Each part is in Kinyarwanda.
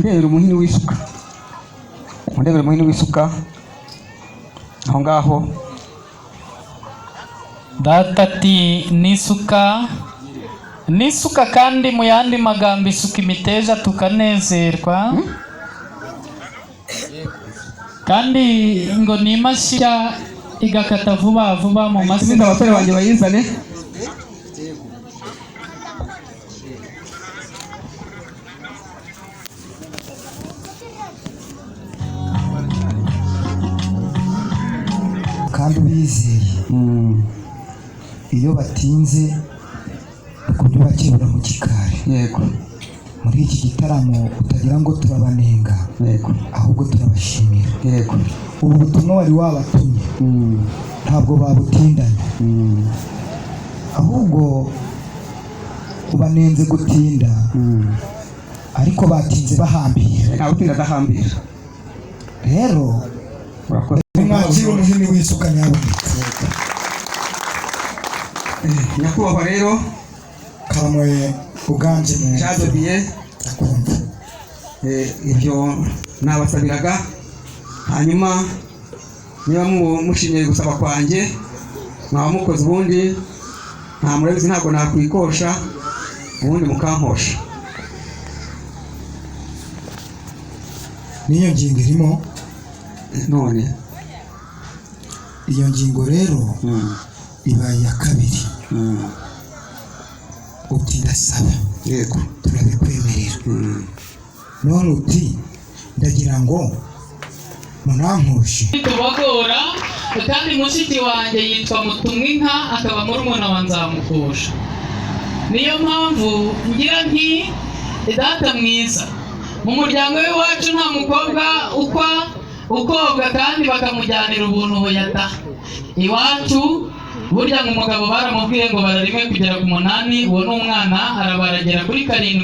Rero umuhini w'isuka. Ndebera umuhini w'isuka. Aho ngaho. Data ati nisuka kandi mu yandi magambo isuka imiteja tukanezerwa. Kandi ngo nimashya igakata vuba vuba mu masinda abasore banjye bayizane. Kandi ubizeye iyo batinze ukujya bakebura mu gikari. Yego. Muri iki gitaramo utagira ngo turabanenga. Yego. Ahubwo turabashimira. Yego. Ubu butumwa wari wabatumye ntabwo babutindanye. Ahubwo ubanenze gutinda ariko batinze bahambira. Ntawe utinda adahambira. Rero mwakira umuhini w'isuka nyaboneka. Nyakubahwa rero Karamwe uganje mu Jadodiye akumva. Ibyo nabasabiraga hanyuma niba mushimye gusaba kwanjye mwaba mukoze ubundi nta murabizi ntabwo nakwikosha ubundi mukankosha. Niyo ngingo irimo none iyo ngingo rero ibaye ya kabiri. Uti ndasaba. Yego. Turabikwemerera. None uti ndagira ngo munankoshe. Tubagora kandi mushiki wanjye yitwa Mutumwinka akaba muri umwana wa Nzamukosha. Niyo mpamvu ngira nti data mwiza mu muryango w'iwacu nta mukobwa ukobwa kandi bakamujyanira ubuntu yata. Iwacu burya ngo umugabo baramubwiye ngo bararime kugera ku 8, uwo n'umwana arabaragera kuri 7,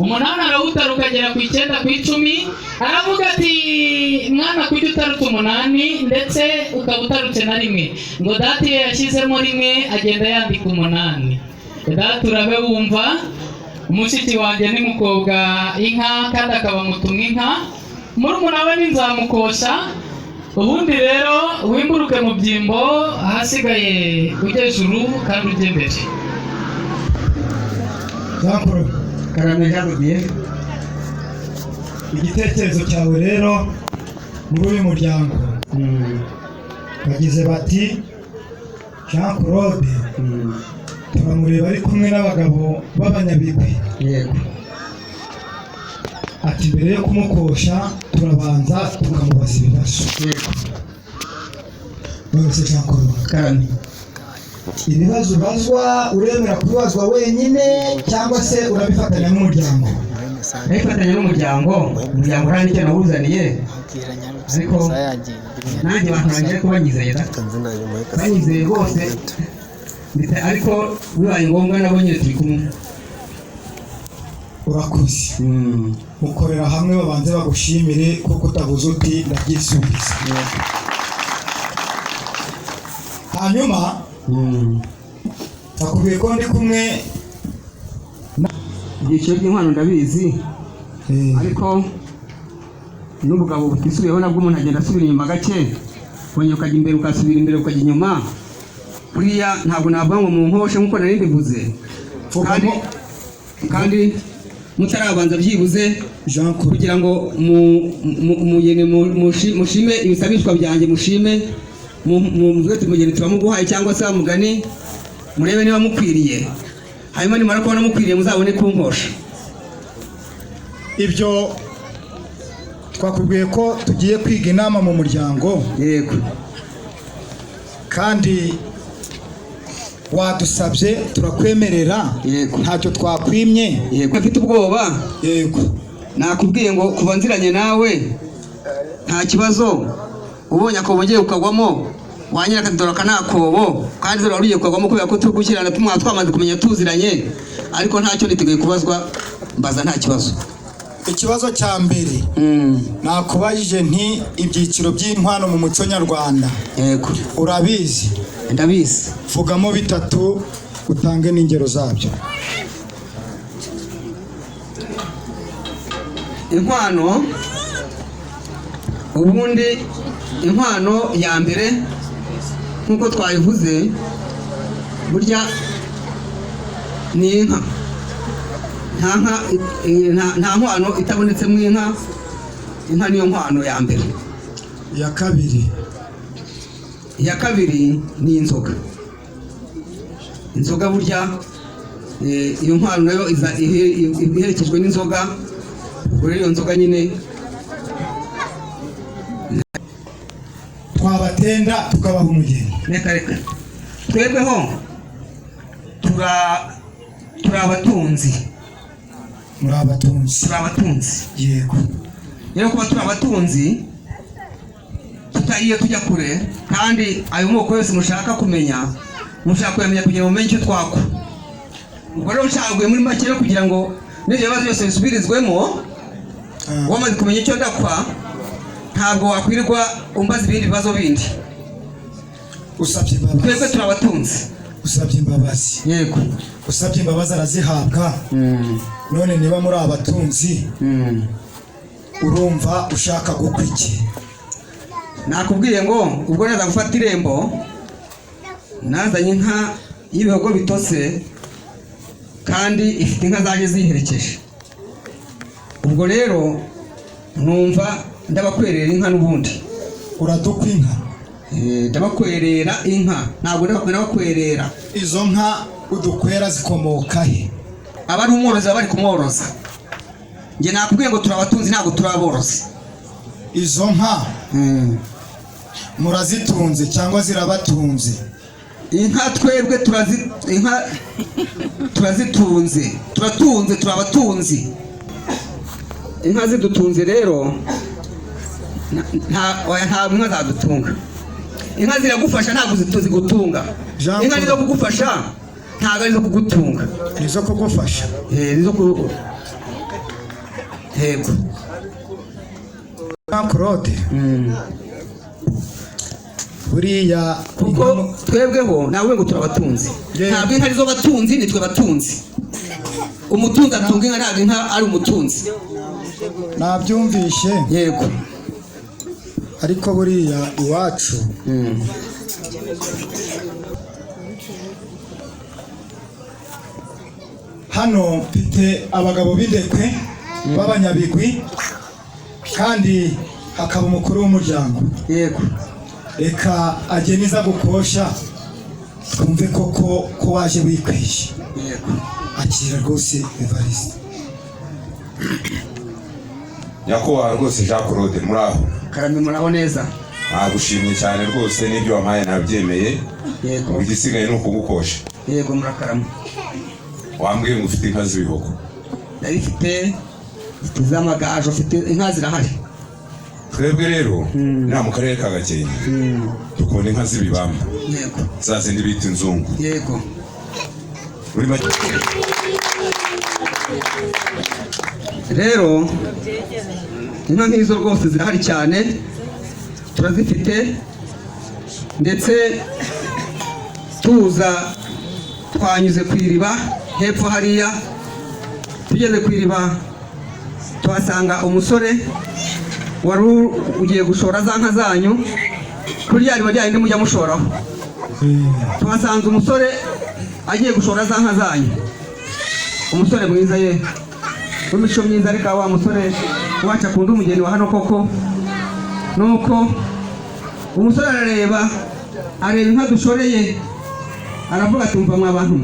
8 arawutaruka agera ku 9 ku 10, aravuga ati mwana kujya utarutse 8 ndetse ukaba utarutse na rimwe. Ngo data iyo yashyizemo rimwe agenda yandika 8. Data urabe wumva umushiki wanjye ni mukobwa inka kandi akaba Mutumwinka, murumuna we ni Nzamukosha. Ubundi rero wimburuke mu byimbo ahasigaye ujye juru kandi ujye mbere. Karamwe Jadodiye. Igitekerezo cyawe rero muri uyu muryango bagize bati Jean Claude turamureba ari kumwe n'abagabo b'abanyabigwi. Yego. Ati mbere yo kumukosha turabanza tukamubaza ibibazo. Yego. Mwese Jean Claude. Karamwe. Ibibazo bazwa uremera kubibazwa wenyine cyangwa se urabifatanya n'umuryango? Bifatanya n'umuryango. Umuryango urani icyo nawuzaniye. Ariko nanjye abantu bangiye kubanyizeye da. Banyizeye rwose. Ariko bibaye ngombwa nabo nyine turi kumwe. Urakoze. Mukorera hamwe babanze bagushimire kuko utavuze uti ndabyisubiza. Hanyuma nakubwiye ko ndi kumwe ibyiciro by'inkwano ndabizi. Ariko n'ubugabo butisubiyeho nabwo umuntu agenda asubira inyuma gake, wongera ukajya imbere ukasubira imbere ukajya inyuma. Buriya ntabwo navuga ngo munkoshe nk'uko nari ndivuze. Kandi mutarabanza byibuze Jean kugira ngo mushime ibisabishwa byanjye, mushime muvuge tumugeni turamuguhaye cyangwa se mugani murebe niba mukwiriye. Hanyuma nimara kubona mukwiriye muzabone kunkosha. Ibyo twakubwiye ko tugiye kwiga inama mu muryango. Yego. Kandi wadusabye turakwemerera. Yego. Ntacyo twakwimye. Yego. Mfite ubwoba. Yego. Nakubwiye ngo kuva nziranye nawe nta kibazo. Ubonye akobo ugiye ukagwamo wanyira akadora kanakobo kandi zora uriye ukagwamo kubera ko tugukirana twamaze kumenya tuziranye. Ariko ntacyo niteguye kubazwa, mbaza nta kibazo. Ikibazo cya mbere nakubajije nti ibyiciro by'inkwano mu muco nyarwanda. Yego. Urabizi? Ndabizi. Vugamo 3 utange n'ingero zabyo. inkwano ubundi inkwano ya mbere nkuko twayivuze burya ni inka. Nta nkwano itabonetsemo inka. Inka niyo nkwano ya mbere. Iya kabiri ni inzoga. Inzoga burya iyo nkwano nayo iherekejwe n'inzoga. Ubwo iyo nzoga nyine twabatenda tukabaha umugeni. Reka twebweho turi abatunzi. Muri abatunzi. Turi abatunzi. Yego. Rero kuba turi abatunzi tutagiye tujya kure, kandi ayo moko yose mushaka kumenya, mushaka kuyamenya kugira ngo mumenye icyo twakwa. Ubwo rero ushaguye muri make rero kugira ngo n'ibyo bibazo byose bisubirizwemo, wamaze kumenya icyo ndakwa, ntabwo wakwirirwa umbaza ibindi bibazo bindi. Usabye imbabazi. Twebwe turi abatunzi. Usabye imbabazi. Yego. Usabye imbabazi arazihabwa. None niba muri abatunzi, urumva ushaka gukwiki. Nakubwiye ngo ubwo naza gufata irembo, nazanye inka y'ibihogo bitose kandi ifite inka zaje ziherekeje. Ubwo rero numva ndabakwerera inka n'ubundi. Uradukwa inka? Ndabakwerera inka, ntabwo ndabakwerera. Izo nka udukwera zikomoka he? Abari umworozi bari kumworoza. Nge nakubwiye ngo turabatunzi ntabwo turaaborozi. Izo nka murazitunze cyangwa zirabatunze? Inka twebwe turazitunze. Turatunze, turabatunzi. Inka zidutunze rero nta inka zadutunga. Inka ziragufasha ntabwo zigutunga. Inka nizo kugufasha ntabwo arizo kugutunga. Nizo kugufasha? Nizo ku Yego. Claude. Buriya kuko twebweho nawe ngo turabatunzi. Ntabwo inka arizo batunzi, nitwe batunzi. Umutunzi atunga inka, ntabwo inka ari umutunzi. Nabyumvishe. Yego. Ariko buriya iwacu hano mfite abagabo b'indekwe b'abanyabigwi, kandi hakaba umukuru w'umuryango. Yego. Reka ageniza gukosha twumve koko ko waje wikwishe. Yego. Akira rwose Evariste. Nyakubahwa rwose Jean Claude, muraho? Karame muraho neza. Nagushimye cyane rwose, n'ibyo wampaye nabyemeye. Yego. Igisigaye ni ukugukosha. Yego murakarama. Wambwiye ngo ufite inka z'ibihogo? Ndabifite iz'amagaju, ufite inka zirahari. Twebwe rero nta mu karere ka Gakenke dukunda inka z'ibibamba. Yego. Za zindi bita inzungu. Yego. Muri make rero inka nk'izo rwose zirahari cyane, turazifite. Ndetse tuza twanyuze ku iriba hepfo hariya, tugeze ku iriba tuhasanga umusore wari ugiye gushora za nka zanyu kuri ya riba ryandi mujya mushoraho. Tuhasanze umusore agiye gushora za nka zanyu. Umusore mwiza ye w'imico myiza, ariko wa musore wacu akunda umugeni wa hano koko. Nuko umusore arareba inka dushoreye, aravuga ati mva mwa bantu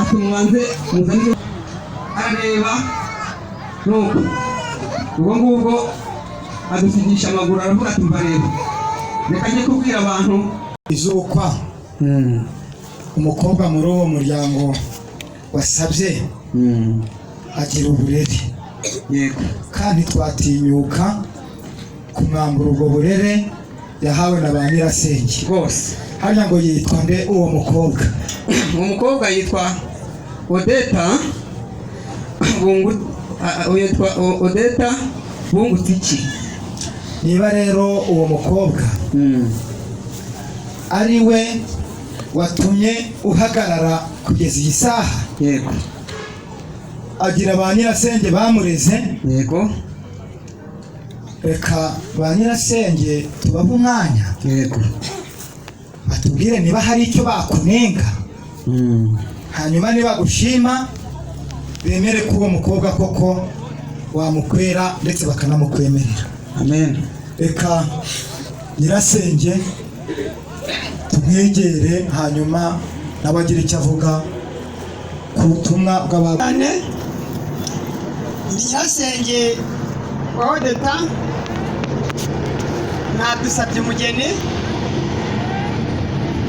ati mwanze muzanire. Arareba nuko ubwo ngubwo adusigisha amaguru, aravuga ati mva reba reka njye kubwira abantu izukwa. Umukobwa muri uwo muryango wasabye agira uburere. Yego. Kandi twatinyuka kumwambura ubwo burere yahawe na ba nyirasenge rwose. Hanya ngo yitwa nde uwo mukobwa? Uwo mukobwa yitwa Odeta Bungutiki. Niba rero uwo mukobwa ari we watumye uhagarara kugeza iyi saha, yego, agira ba nyirasenge bamureze. Yego. Reka ba nyirasenge tubahe umwanya. Yego. Batubwire niba hari icyo bakunenga. Hanyuma niba gushima bemere ko uwo mukobwa koko wamukwera ndetse bakanamukwemerera. Amen. Reka nyirasenge tumwegere hanyuma nabagira icyo avuga ku butumwa bw'abana. Nyirasenge wa Odeta nadusabye umugeni,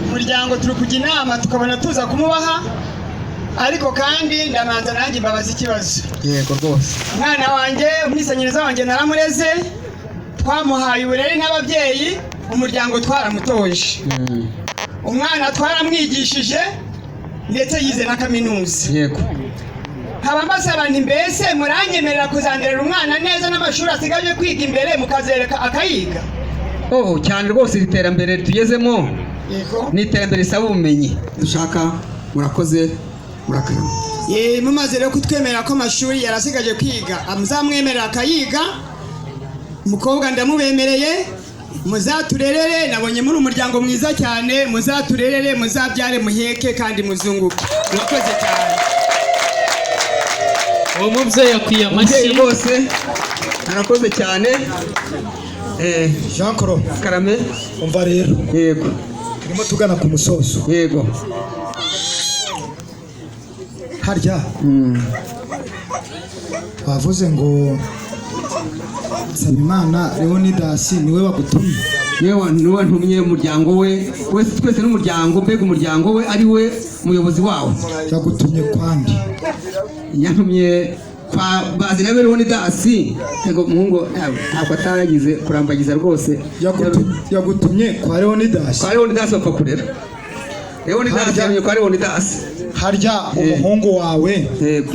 umuryango turi kujya inama tukabona tuza kumubaha, ariko kandi ndamanza nanjye mbabaza ikibazo. Yego rwose. Umwana wanjye umwisanyiriza wanjye naramureze, twamuhaye uburere n'ababyeyi, umuryango twaramutoje. Umwana twaramwigishije ndetse yize na kaminuza. Yego. Nkaba mbasaba nti mbese muranyemerera kuzanderera umwana neza n'amashuri asigaje kwiga imbere mukazereka akayiga? Oh, cyane rwose iterambere tugezemo. Yego. Ni iterambere risaba ubumenyi. Dushaka murakoze murakarama. Mumaze rero kutwemerera ko amashuri yarasigaje kwiga, muzamwemerera akayiga. Umukobwa ndamubemereye, muzaturerere, nabonye muri umuryango mwiza cyane, muzaturerere, muzabyare, muheke kandi muzunguke. Murakoze cyane. uwo mubyeyi akwiye amashyi rwose. Arakoze cyane. Jean Claude Karame. umva rero. Yego. Turimo tugana ku musozo. Yego. Harya bavuze ngo Nsabimana Leonidas niwe wagutumye. Niwe wantumye umuryango we, twese n'umuryango, mbega umuryango we ari we muyobozi wawo. Yagutumye kwandi. Yantumye kwa bazi nawe Leonidas. Yego muhungu ntabwo ataragize kurambagiza rwose. Yagutumye kwa Leonidas. Kwa Leonidas bapfa kurera. Leonidas yantumye kwa Leonidas. Harya umuhungu wawe Yego.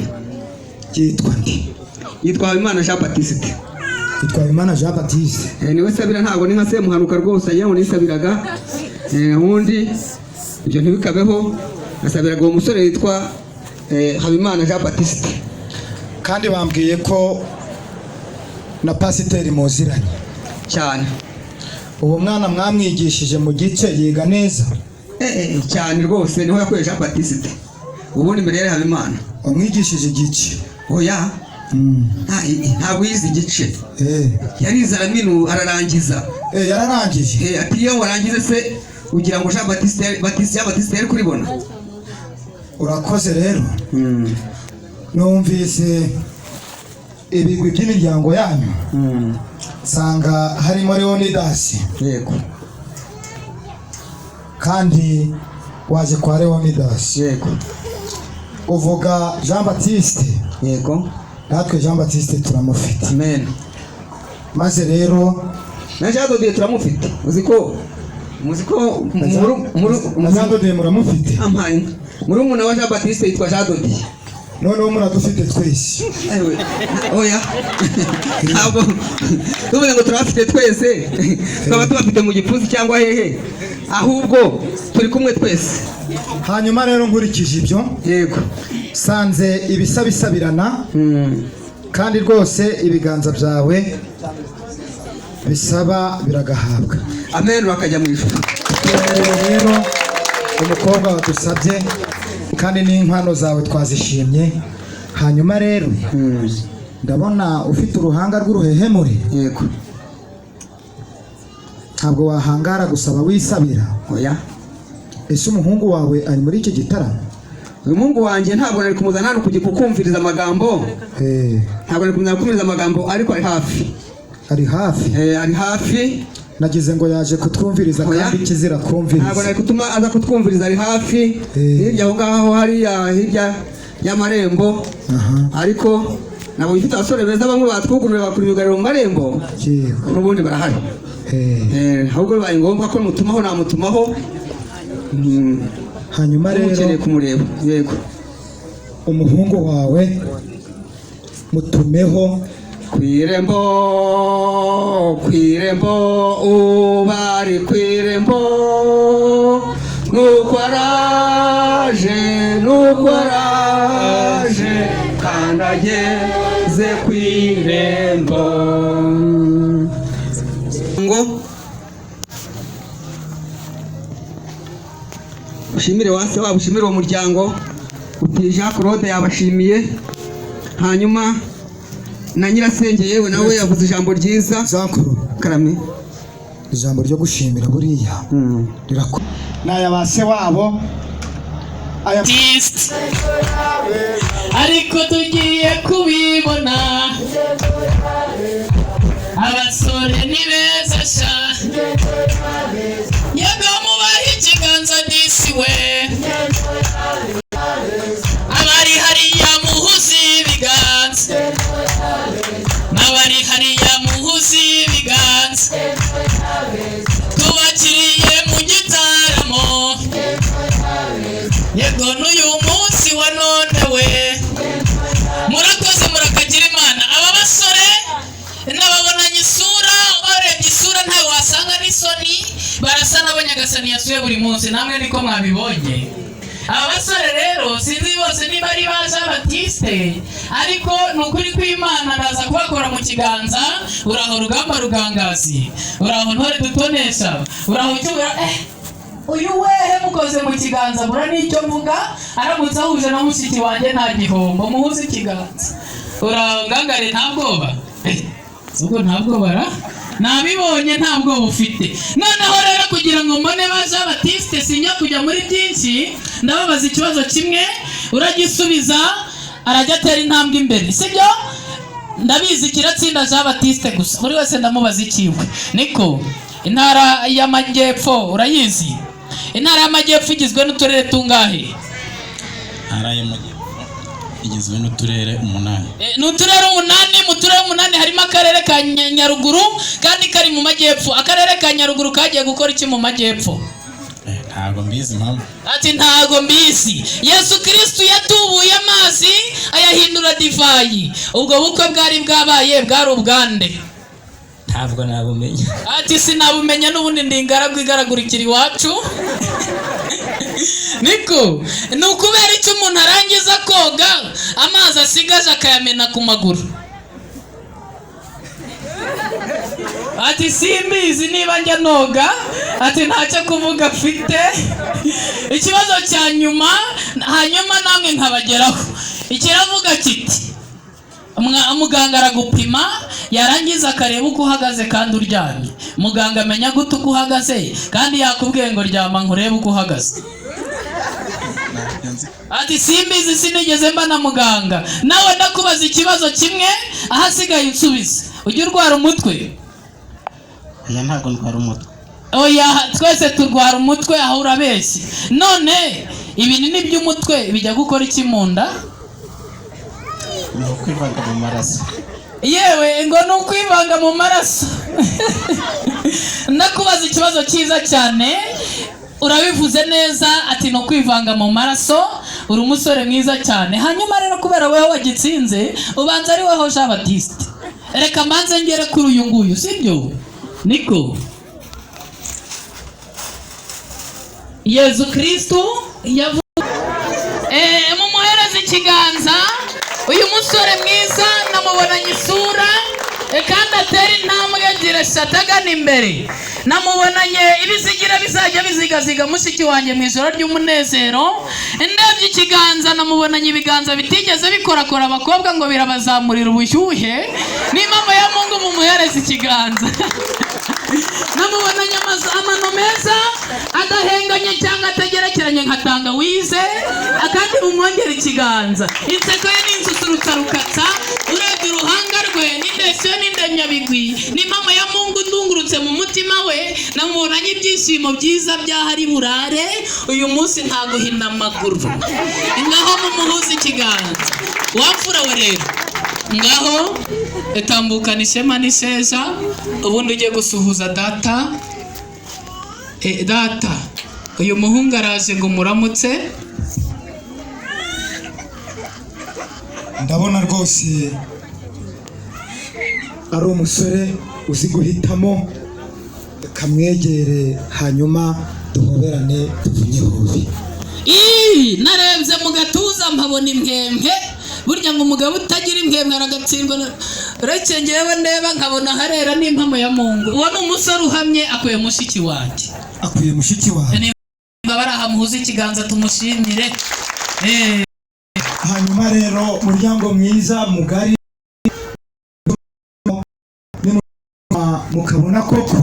yitwa nde? Yitwa Imana Jean Baptiste. Yitwa Imana Jean Baptiste. Niwe sabira, ntabwo ni nka Semuhanuka rwose agira ngo nisabiraga. Ubundi ibyo ntibikabeho. Nasabiraga uwo musore yitwa Habimana Jean Baptiste. Kandi bambwiye ko na pasiteri muziranye cyane. Uwo mwana mwamwigishije mu gice yiga neza? Cyane rwose, niho yakoresha Jean Baptiste. Ubundi mbere yari Habimana. Wamwigishije igice? Oya. Ntabwo yize igice. Yarize ararangiza. Yararangije? Ati iyo warangize se ugira ngo Jean Baptiste yari kuribona. Urakoze rero. Numvise ibigwi by'imiryango yanyu. Nsanga harimo Leonidas. Yego. Kandi waje kwa Leonidas. Yego. Uvuga Jean Baptiste. Yego. Natwe Jean Baptiste turamufite. Amen. Maze rero na Jean Dodier turamufite. Muziko Jean Dodier muramufite? Amaye. Muri umuna wa Jean Baptiste yitwa Jean Dodier. Noneho muradufite twese. Oya. Ntabwo tuvuze ngo turafite twese. Twaba tubafite mu gipfunsi cyangwa hehe. Ahubwo turi kumwe twese. Hanyuma rero nkurikije ibyo. Yego. Sanze ibisabisabirana. Kandi rwose ibiganza byawe bisaba biragahabwa. Amen. Bakajya mu ijuru. Rero umukobwa wadusabye kandi n'impano zawe twazishimye. Hanyuma rero ndabona ufite uruhanga rw'uruhehemure. Yego. Ntabwo wahangara gusaba wisabira. Oya. Ese umuhungu wawe ari muri iki gitaramo? Uyu muhungu wanjye ntabwo nari kumuzana hano kujya kukumviriza amagambo. Ntabwo nari kumviriza amagambo, ariko ari hafi. Ari hafi? Ari hafi. Nagize ngo yaje kutwumviriza kandi kizira kumviriza. Ntabwo nari kutuma aza kutwumviriza, ari hafi. Hirya aho ngaho hariya hirya y'amarembo. Ariko nabo bifite abasore beza bamwe batwugurura bakuri myugariro mu marembo. N'ubundi barahari. Ahubwo bibaye ngombwa ko mutumaho namutumaho. Hanyuma rero ukeneye kumureba. Yego. Umuhungu wawe mutumeho kwirembo ubari kwirembo nuko araje kandi bageze ku irembo. Ngo ushimire wase waba ushimire uwo muryango uti Jean Claude yabashimiye, hanyuma na nyirasenge yewe nawe yavuze ijambo ryiza. Karame ijambo ryo gushimira buriya rirakora naya base wabo aya ariko tugiye kubibona abasore ni beza sha yego mubaha ikiganza disi we abari hariya muhuzi ibiganza n'abari hariya muhuzi ibiganza tubakiriye mu gitaramo yego n'uyu munsi wa none we murakoze murakagira Imana. Aba basore n'ababonanye isura, barebye isura ntawe wasanga n'isoni, barasa n'abanyagasani yasuye buri munsi, namwe niko mwabibonye. Aba basore rero sinzi bose niba ari ba Jean Baptiste, ariko nukuri kw'Imana ndaza kubakora mu kiganza. Uraho rugamba rugangazi, uraho ntore dutonesha, uraho cyubura uyu wehe mukoze mu kiganza bura n'icyo mvuga, aramutse ahuje na mushiki wanjye nta gihombo, muhuze ikiganza. Uraho ngangare nta bwoba ubwo nta bwoba ra nabibonye nta bwoba ufite. Noneho rero kugira ngo mbone ba Jean Baptiste sinya kujya muri byinshi, ndababaza ikibazo kimwe uragisubiza arajya atera intambwe imbere, sibyo? Ndabizi kiratsinda Jean Baptiste gusa, buri wese ndamubaza ikiwe. Niko intara y'amajyepfo urayizi? Intara y'amajyepfo igizwe n'uturere tungahe? Intara y'amajyepfo igizwe n'uturere 8. N'uturere 8, mu turere 8 harimo akarere ka Nyaruguru kandi kari mu majyepfo. Akarere ka Nyaruguru kagiye gukora iki mu majyepfo? Ntago mbizi mpamvu. Ati ntago mbizi. Yesu Kristo yatubuye amazi ayahindura divayi. Ubwo bukwe bwari bwabaye bwari ubwande? Ntabwo nabumenya. Ati sinabumenya n'ubundi ndingaragu igaragurikira iwacu. Niko nukubera icyo umuntu arangiza koga amazi asigaje akayamena ku maguru. Ati simbizi niba njya noga, ati ntacyo kuvuga afite. Ikibazo cya nyuma hanyuma namwe nkabageraho, ikiravuga kiti muganga aragupima yarangiza akareba uko uhagaze kandi uryamye. Muganga amenya gute uko uhagaze kandi yakubwiye ngo ryama nkurebe uko uhagaze? Ati simbizi sinigeze mba na muganga. Nawe ndakubaza ikibazo kimwe ahasigaye unsubize. Ujya urwara umutwe? Oya ntago ndwara umutwe. Oya twese turwara umutwe, aho urabeshye. None ibinini by'umutwe bijya gukora iki mu nda? Ni ukwivanga mu maraso. Yewe ngo ni ukwivanga mu maraso. Ndakubaza ikibazo cyiza cyane, urabivuze neza, ati no kwivanga mu maraso. Uri umusore mwiza cyane. Hanyuma rero kubera weho wagitsinze ubanza ari weho Jean Baptiste, reka mbanze ngere kuri uyu nguyu, sibyo? Niko Yesu Kristo mumuhereza ikiganza. Uyu musore mwiza namubonanye isura kandi atera intambwe ebyiri eshatu agana imbere. Namubonanye ibizigira bizajya bizigaziga mushiki wanjye mu ijoro ry'umunezero. Ndebye ikiganza namubonanye ibiganza bitigeze bikorakora abakobwa ngo birabazamurira ubushyuhe. Ni mama ya Mungu mumuhereza ikiganza. Namubonanye amano meza adahenganye cyangwa atagerekeranye nka tangawize, akandi mumwongera ikiganza. Inseko ye n'insusurutsa rukatsa, urebye uruhanga rwe n'indeshyo n'indemyabigwi. Ni mama ya Mungu ndungurutse mu mutima we. Namubonanye ibyishimo byiza byahari burare. Uyu munsi nta guhina amaguru. Ngaho mumuhuze ikiganza. Wapfura we rero ngaho etambukana ishema n'isheja, ubundi ugiye gusuhuza data. Data uyu muhungu araje ngo muramutse. ndabona rwose ari umusore uzi guhitamo, kamwegere hanyuma duhoberane tuvunye hobi. Narebye mu gatuza mpabona impembe burya ngo umugabo utagira imbwebwe aragatsindwa uretse ngewe ndeba nkabona harera n'impamo ya Mungu. Uwo ni umusore uhamye akwiye mushiki wanjye, akwiye mushiki wawe. niba barahamuhuza ikiganza tumushimire. Hanyuma rero muryango mwiza mugari mukabona koko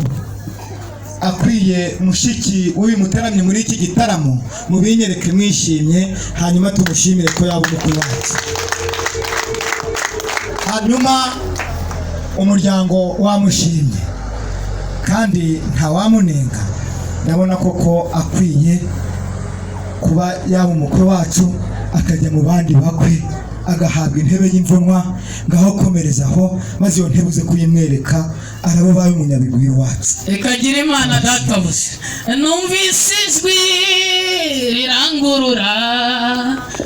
akwiye mushiki w'uyu muteramye muri iki gitaramo, mubinyereke mwishimye, hanyuma tumushimire ko yaba umukwe wacu. Hanyuma umuryango wamushimye kandi ntawamunenga, ndabona koko akwiye kuba yaba umukwe wacu, akajya mu bandi bakwe agahabwa intebe y'imvunwa, ngaho komerezaho maze iyo ntebe uze kuyimwereka, arabo baye umunyabigwi wacu. Ekagira Imana databuze, numvise ijwi rirangurura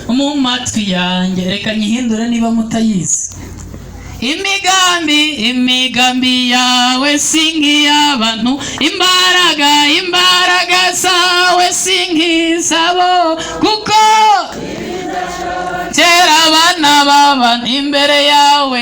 mu matwi yanjye, reka nyihindure niba mutayizi. Imigambi yawe sink'iy'abantu, imbaraga zawe sink'izabo, kuko kera abana b'abantu imbere yawe